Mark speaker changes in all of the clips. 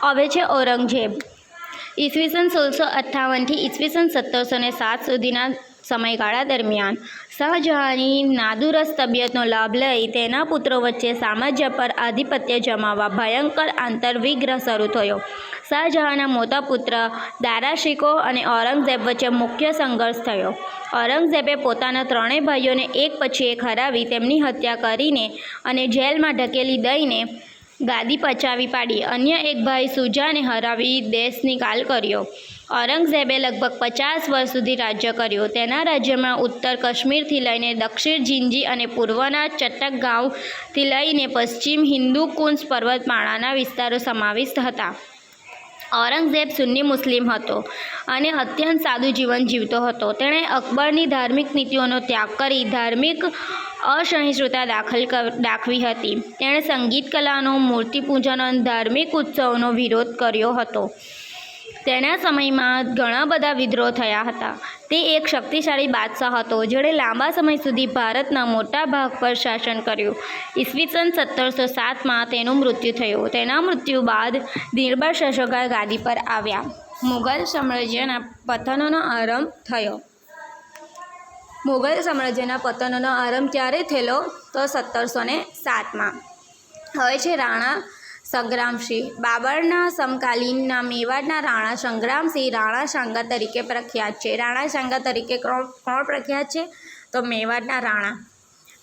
Speaker 1: હવે છે ઔરંગઝેબ। ઈસવીસન 1658થી ઈસવીસન 1707 સુધીના સમયગાળા દરમિયાન શાહજહાંની નાદુરસ્ત તબિયતનો લાભ લઈ તેના પુત્રો વચ્ચે સામ્રાજ્ય પર આધિપત્ય જમાવવા ભયંકર આંતરવિગ્રહ શરૂ થયો। શાહજહાંના મોટા પુત્ર દારા શિકોહ અને ઔરંગઝેબ વચ્ચે મુખ્ય સંઘર્ષ થયો। ઔરંગઝેબે પોતાના ત્રણેય ભાઈઓને એક પછી એક હરાવી તેમની હત્યા કરીને અને જેલમાં ધકેલી દઈને ગાદી પચાવી પાડી। અન્ય એક ભાઈ શુજાને હરાવી દેશ નિકાલ કર્યો। ઔરંગઝેબે લગભગ 50 વર્ષ સુધી રાજ્ય કર્યું। તેના રાજ્યમાં ઉત્તર કાશ્મીરથી લઈને દક્ષિણ ઝિંજી અને પૂર્વના ચટ્ટગાંવથી લઈને પશ્ચિમ હિન્દુકુશ પર્વતમાળાના વિસ્તારો સમાવિષ્ટ હતા। ઔરંગઝેબ સુન્ની મુસ્લિમ હતો અને અત્યંત સાદું જીવન જીવતો હતો। તેણે અકબરની ધાર્મિક નીતિઓનો ત્યાગ કરી ધાર્મિક અસહિષ્ણુતા દાખવી હતી। તેણે સંગીત કલાનો, મૂર્તિપૂજન અને ધાર્મિક ઉત્સવોનો વિરોધ કર્યો હતો। તેના સમયમાં ઘણા બધા વિદ્રોહ થયા હતા। તે એક શક્તિશાળી બાદશાહ હતો જેણે લાંબા સમય સુધી ભારતના મોટા ભાગ પર શાસન કર્યું। ઈસવીસન 1707માં તેનું મૃત્યુ થયું। તેના મૃત્યુ બાદ દિરબાર શાસકો ગાદી પર આવ્યા। મુગલ સામ્રાજ્યના પતનનો આરંભ થયો। મુગલ સામ્રાજ્યના પતનનો આરંભ ક્યારે થયેલો? તો 1707માં। હવે છે રાણા સંગ્રામસિંહ। બાબરના સમકાલીનના મેવાડના રાણા સંગ્રામસિંહ રાણા સાંગા તરીકે પ્રખ્યાત છે। રાણા સાંગા તરીકે કોણ પ્રખ્યાત છે? તો મેવાડના રાણા।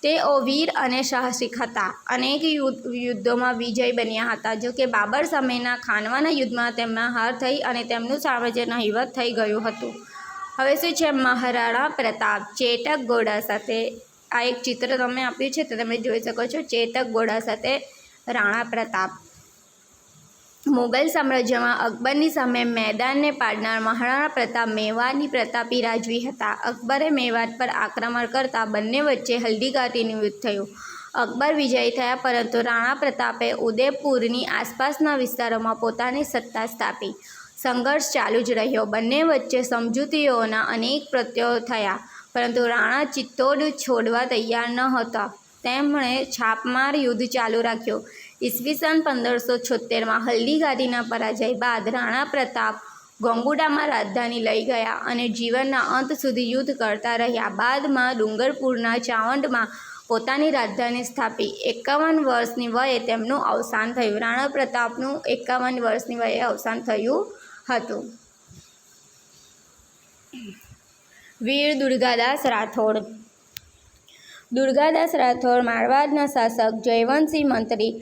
Speaker 1: તેઓ વીર અને સાહસિક હતા। અનેક યુદ્ધોમાં વિજય બન્યા હતા। જો કે બાબર સામેના ખાનવાના યુદ્ધમાં તેમના હાર થઈ અને તેમનું સામ્રાજ્ય નહિવત થઈ ગયું હતું। હવે શું છે? મહારાણા પ્રતાપ ચેતક ઘોડા સાથે। આ એક ચિત્ર તમને આપ્યું છે તો તમે જોઈ શકો છો, ચેતક ઘોડા સાથે રાણા પ્રતાપ। મુગલ સામ્રાજ્યમાં અકબરની સામે મેદાનને પાડનાર મહારાણા પ્રતાપ મેવાડની પ્રતાપી રાજવી હતા। અકબરે મેવાડ પર આક્રમણ કરતાં બંને વચ્ચે હલ્દી ઘાટીનું યુદ્ધ થયું। અકબર વિજયી થયા, પરંતુ રાણા પ્રતાપે ઉદયપુરની આસપાસના વિસ્તારોમાં પોતાની સત્તા સ્થાપી। સંઘર્ષ ચાલુ જ રહ્યો। બંને વચ્ચે સમજૂતીઓના અનેક પ્રયત્નો થયા, પરંતુ રાણા ચિત્તોડ છોડવા તૈયાર ન હતા। તેમણે છાપમાર યુદ્ધ ચાલુ રાખ્યું। ઈસવીસન 1576માં હલ્દી ઘાટીના પરાજય બાદ રાણા પ્રતાપ ગંગુડામાં રાજધાની લઈ ગયા અને જીવનના અંત સુધી યુદ્ધ કરતા રહ્યા। બાદમાં ડુંગરપુરના ચાવંડમાં પોતાની રાજધાની સ્થાપી। 51 વર્ષની વયે તેમનું અવસાન થયું। રાણા પ્રતાપનું 51 વર્ષની વયે અવસાન થયું હતું। વીર દુર્ગાદાસ રાઠોડ। દુર્ગાદાસ રાઠોડ મારવાડના શાસક જયવંશી મંત્રી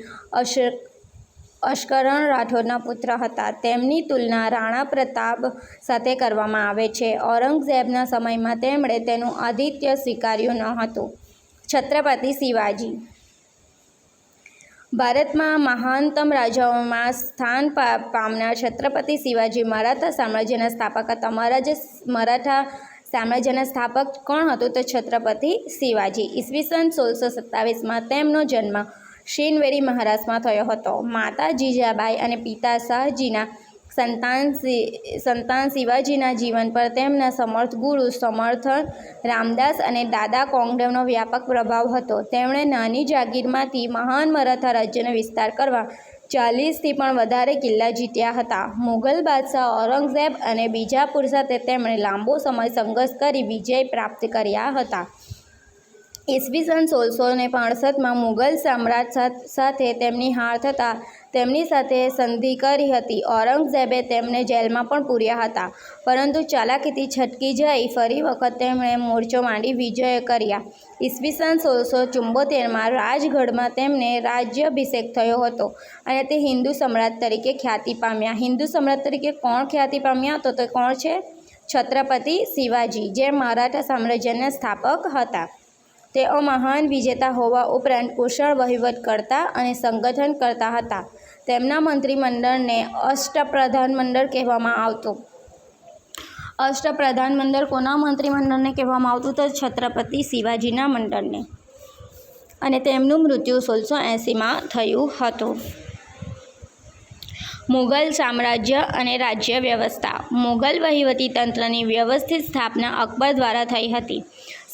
Speaker 1: અશ્કરણ રાઠોડના પુત્ર હતા। તેમની તુલના રાણા પ્રતાપ સાથે કરવામાં આવે છે। ઔરંગઝેબના સમયમાં તેમણે તેનું આધિપત્ય સ્વીકાર્યું ન હતું। છત્રપતિ શિવાજી। ભારતમાં મહાનતમ રાજાઓમાં સ્થાન પામનાર છત્રપતિ શિવાજી મરાઠા સામ્રાજ્યના સ્થાપક હતા। મરાઠા સામ્રાજ્યના સ્થાપક કોણ હતું? તો છત્રપતિ શિવાજી। ઈસવીસન 1627માં તેમનો જન્મ શિનવેરી મહારાષ્ટ્રમાં થયો હતો। માતા જીજાબાઈ અને પિતા શાહજીના સંતાન શિવાજીના જીવન પર તેમના સમર્થ ગુરુ સમર્થ રામદાસ અને દાદા કોંગદેવનો વ્યાપક પ્રભાવ હતો। તેમણે નાની જાગીરમાંથી મહાન મરાઠા રાજ્યનો વિસ્તાર કરવા 40થી પણ વધારે કિલ્લા જીત્યા હતા। મુગલ બાદશાહ ઔરંગઝેબ અને બીજાપુર સાથે તેમણે લાંબો સમય સંઘર્ષ કરી વિજય પ્રાપ્ત કર્યા હતા। ઈસવીસન 1665માં મુગલ સમ્રાટ સાથે તેમની હાર થતાં તેમની સાથે સંધિ કરી હતી। ઔરંગઝેબે તેમને જેલમાં પણ પૂર્યા હતા, પરંતુ ચાલાકીથી છટકી જઈ ફરી વખત તેમણે મોરચો માંડી વિજય કર્યા। ઈસવીસન 1674માં રાજગઢમાં તેમને રાજ્યાભિષેક થયો હતો અને તે હિન્દુ સમ્રાટ તરીકે ખ્યાતિ પામ્યા। હિન્દુ સમ્રાટ તરીકે કોણ ખ્યાતિ પામ્યા? તો તે કોણ છે? છત્રપતિ શિવાજી, જે મરાઠા સામ્રાજ્યના સ્થાપક હતા। તેઓ મહાન વિજેતા હોવા ઉપરાંત કુશળ વહીવટકર્તા અને સંગઠનકર્તા હતા। તેમના મંત્રીમંડળને અષ્ટપ્રધાન મંડળ કહેવામાં આવતું। અષ્ટપ્રધાન મંડળ કોના મંત્રીમંડળને કહેવામાં આવતું? તો છત્રપતિ શિવાજીના મંડળને। અને તેમનું મૃત્યુ 1680માં થયું હતું। મુગલ સામ્રાજ્ય અને રાજ્ય વ્યવસ્થા। મુગલ વહીવટી તંત્રની વ્યવસ્થિત સ્થાપના અકબર દ્વારા થઈ હતી।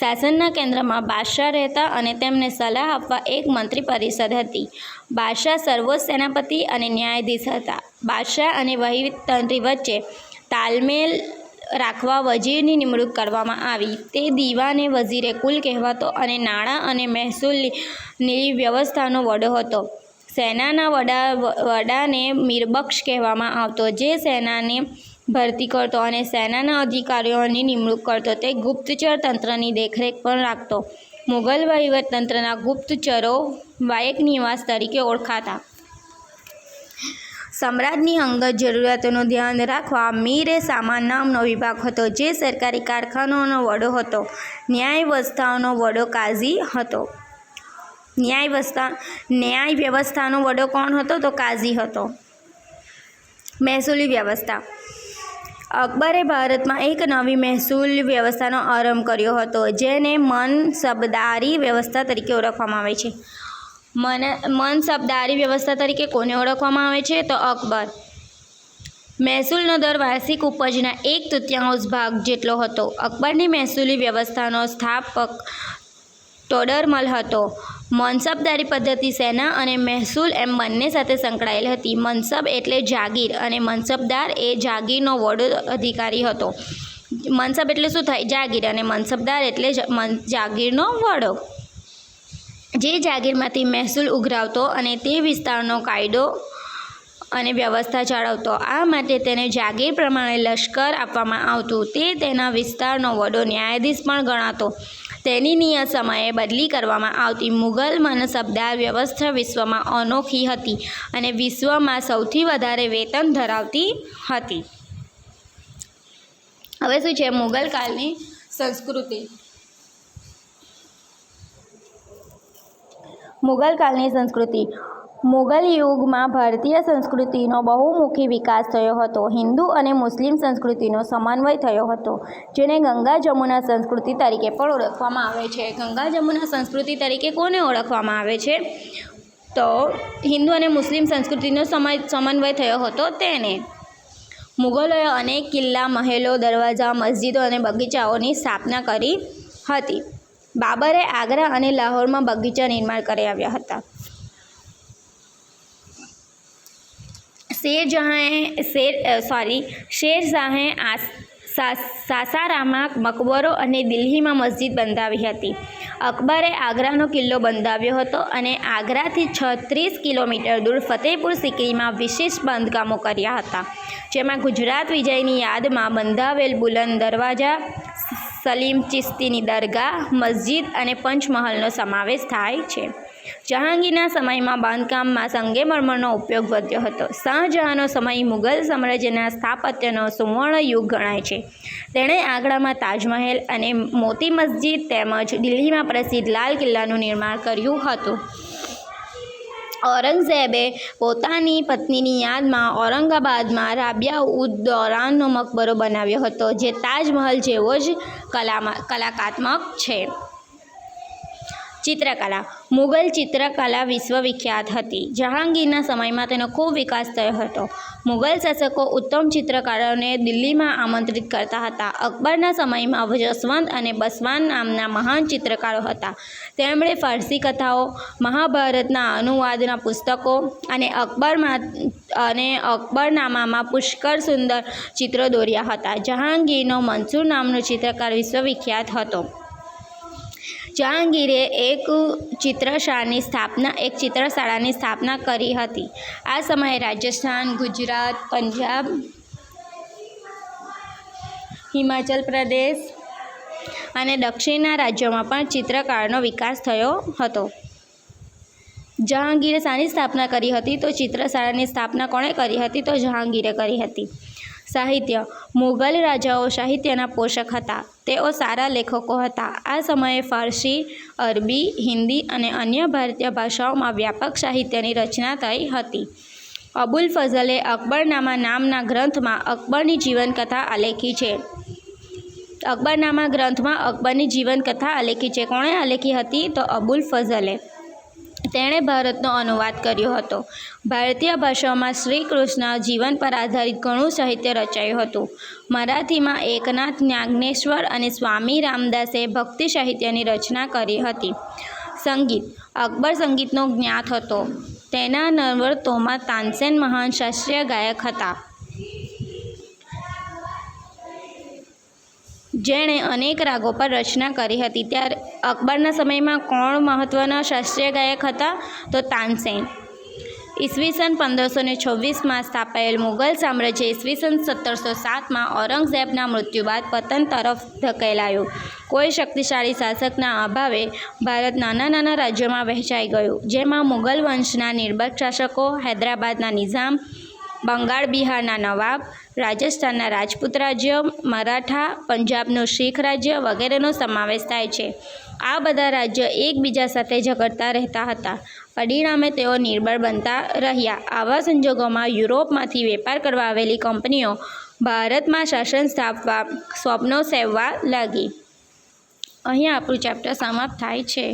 Speaker 1: શાસનના કેન્દ્રમાં બાદશાહ રહેતા અને તેમને સલાહ આપવા એક મંત્રી પરિષદ હતી. બાદશાહ સર્વોચ્ચ સેનાપતિ અને ન્યાયાધીશ હતા. બાદશાહ અને વહીવટતંત્રી વચ્ચે તાલમેલ રાખવા વજીરની નિમણૂક કરવામાં આવી. તે દીવાને વજીરે કુલ કહેવાતો અને નાણાં અને મહેસૂલની વ્યવસ્થાનો વડો હતો. સેનાના વડાને મીરબક્ષ કહેવામાં આવતો, જે સેનાને ભરતી કરતો અને સેનાના અધિકારીઓની નિમણૂક કરતો. તે ગુપ્તચર તંત્રની દેખરેખ પણ રાખતો. મુગલ વહીવટતંત્રના ગુપ્તચરો વાયક નિવાસ તરીકે ઓળખાતા. સમ્રાટની અંગત જરૂરિયાતોનું ધ્યાન રાખવા મીર-એ-સામાન નામનો વિભાગ હતો, જે સરકારી કારખાનાઓનો વડો હતો. ન્યાય વ્યવસ્થાનો વડો કાઝી હતો. ન્યાય વ્યવસ્થાનો વડો કોણ હતો? તો કાઝી હતો. મહેસૂલી વ્યવસ્થા. અકબરે ભારતમાં એક નવી મહેસૂલ વ્યવસ્થાનો આરંભ કર્યો હતો, જેને મનસબદારી વ્યવસ્થા તરીકે ઓળખવામાં આવે છે. મનસબદારી વ્યવસ્થા તરીકે કોને ઓળખવામાં આવે છે? તો અકબર. મહેસૂલનો દર વાર્ષિક ઉપજના 1/3 ભાગ જેટલો હતો. અકબરની મહેસૂલી વ્યવસ્થાનો સ્થાપક ટોડરમલ હતો. મનસબદારી પદ્ધતિ સેના અને મહેસૂલ એમ બંને સાથે સંકળાયેલ હતી. મનસબ એટલે જાગીર અને મનસબદાર એ જાગીરનો વડો અધિકારી હતો. મનસબ એટલે શું થાય? જાગીર. અને મનસબદાર એટલે જાગીરનો વડો, જે જાગીરમાંથી મહેસૂલ ઉઘરાવતો અને તે વિસ્તારનો કાયદો અને વ્યવસ્થા જાળવતો. આ માટે તેને જાગીર પ્રમાણે લશ્કર આપવામાં આવતું. તે તેના વિસ્તારનો વડો ન્યાયાધીશ પણ ગણાતો. તેની નિયત સમયે બદલી કરવામાં આવતી. મુગલ મનસબદાર વ્યવસ્થા વિશ્વમાં અનોખી હતી અને વિશ્વમાં સૌથી વધારે વેતન ધરાવતી હતી. હવે શું છે? મુગલ કાળની સંસ્કૃતિ. મુગલ કાળની સંસ્કૃતિ. મુગલ યુગમાં ભારતીય સંસ્કૃતિનો બહુમુખી વિકાસ થયો હતો. હિન્દુ અને મુસ્લિમ સંસ્કૃતિનો સમન્વય થયો હતો, જેને ગંગા જમુના સંસ્કૃતિ તરીકે પણ ઓળખવામાં આવે છે. ગંગા જમુના સંસ્કૃતિ તરીકે કોને ઓળખવામાં આવે છે? તો હિન્દુ અને મુસ્લિમ સંસ્કૃતિનો સમન્વય થયો હતો તેને. મુગલોએ અનેક કિલ્લા, મહેલો, દરવાજા, મસ્જિદો અને બગીચાઓની સ્થાપના કરી હતી. બાબરે આગ્રા અને લાહોરમાં બગીચા નિર્માણ કરાવ્યા હતા. શેરશાહે સાસારામમાં મકબરો અને દિલ્હીમાં મસ્જિદ બંધાવી હતી. અકબરે આગ્રાનો કિલ્લો બંધાવ્યો હતો અને આગ્રાથી 36 કિલોમીટર દૂર ફતેહપુર સિક્રીમાં વિશેષ બાંધકામો કર્યા હતા, જેમાં ગુજરાત વિજયની યાદમાં બંધાવેલ બુલંદ દરવાજા, સલીમ ચિશ્તીની દરગાહ, મસ્જિદ અને પંચમહાલનો સમાવેશ થાય છે. જહાંગીરના સમયમાં બાંધકામમાં સંગેમરમરનો ઉપયોગ વધ્યો હતો. શાહજહાંનો સમય મુગલ સામ્રાજ્યના સ્થાપત્યનો સુવર્ણ યુગ ગણાય છે. તેણે આગ્રામાં તાજમહેલ અને મોતી મસ્જિદ તેમજ દિલ્હીમાં પ્રસિદ્ધ લાલ કિલ્લાનું નિર્માણ કર્યું હતું. ઔરંગઝેબે પોતાની પત્નીની યાદમાં ઔરંગાબાદમાં રાબિયા-ઉદ-દૌલાનો મકબરો બનાવ્યો હતો, જે તાજમહલ જેવો જ કલાત્મક છે. ચિત્રકલા. મુગલ ચિત્રકલા વિશ્વવિખ્યાત હતી. જહાંગીરના સમયમાં તેનો ખૂબ વિકાસ થયો હતો. મુગલ શાસકો ઉત્તમ ચિત્રકારોને દિલ્હીમાં આમંત્રિત કરતા હતા. અકબરના સમયમાં જસવંત અને બસવાન નામના મહાન ચિત્રકારો હતા. તેમણે ફારસી કથાઓ, મહાભારતના અનુવાદના પુસ્તકો અને અકબરનામામાં પુષ્કળ સુંદર ચિત્રો દોર્યા હતા. જહાંગીરનો મંસૂર નામનો ચિત્રકાર વિશ્વવિખ્યાત હતો. જહાંગીરે એક ચિત્રશાળાની સ્થાપના કરી હતી. આ સમયે રાજસ્થાન, ગુજરાત, પંજાબ, હિમાચલ પ્રદેશ અને દક્ષિણના રાજ્યોમાં પણ ચિત્રકળાનો વિકાસ થયો હતો. જહાંગીરે શાની સ્થાપના કરી હતી? તો ચિત્રશાળાની સ્થાપના કોણે કરી હતી? તો જહાંગીરે કરી હતી. સાહિત્ય. મુગલ રાજાઓ સાહિત્યના પોષક હતા. તેઓ સારા લેખકો હતા. આ સમયે ફારસી, અરબી, હિન્દી અને અન્ય ભારતીય ભાષાઓમાં વ્યાપક સાહિત્યની રચના થઈ હતી. અબુલ ફઝલે અકબરનામા નામના ગ્રંથમાં અકબરની જીવનકથા આલેખી છે. અકબરનામા ગ્રંથમાં અકબરની જીવનકથા આલેખી છે. કોણે આલેખી હતી? તો અબુલ ફઝલે. તેણે ભારતનો અનુવાદ કર્યો હતો. ભારતીય ભાષાઓમાં શ્રી કૃષ્ણ જીવન પર આધારિત ઘણું સાહિત્ય રચાયું હતું. મરાઠીમાં એકનાથ જ્ઞાનેશ્વર અને સ્વામી રામદાસે ભક્તિ સાહિત્યની રચના કરી હતી. સંગીત. અકબર સંગીતનો જ્ઞાત હતો. તેના નવરતોમાં તાનસેન મહાન શાસ્ત્રીય ગાયક હતા, જેણે અનેક રાગો પર રચના કરી હતી. ત્યારે અકબરના સમયમાં કોણ મહત્ત્વના શાસ્ત્રીય ગાયક હતા? તો તાનસેન. ઈસવીસન 1526માં સ્થાપાયેલ મુગલ સામ્રાજ્ય ઈસવીસન 1707માં ઔરંગઝેબના મૃત્યુ બાદ પતન તરફ ધકેલાયું. કોઈ શક્તિશાળી શાસકના અભાવે ભારત નાના નાના રાજ્યોમાં વહેંચાઈ ગયું, જેમાં મુગલ વંશના નિર્ભક્ષ શાસકો, હૈદરાબાદના નિઝામ, બંગાળ બિહારના નવાબ, રાજસ્થાનના રાજપૂત રાજ્ય, મરાઠા, પંજાબનું શીખ રાજ્ય વગેરેનો સમાવેશ થાય છે. આ બધા રાજ્યો એકબીજા સાથે ઝઘડતા રહેતા હતા. પરિણામે તેઓ નિર્બળ બનતા રહ્યા. આવા સંજોગોમાં યુરોપમાંથી વેપાર કરવા આવેલી કંપનીઓ ભારતમાં શાસન સ્થાપવા સ્વપ્નો સેવવા લાગી. અહીંયા આપણું ચેપ્ટર સમાપ્ત થાય છે.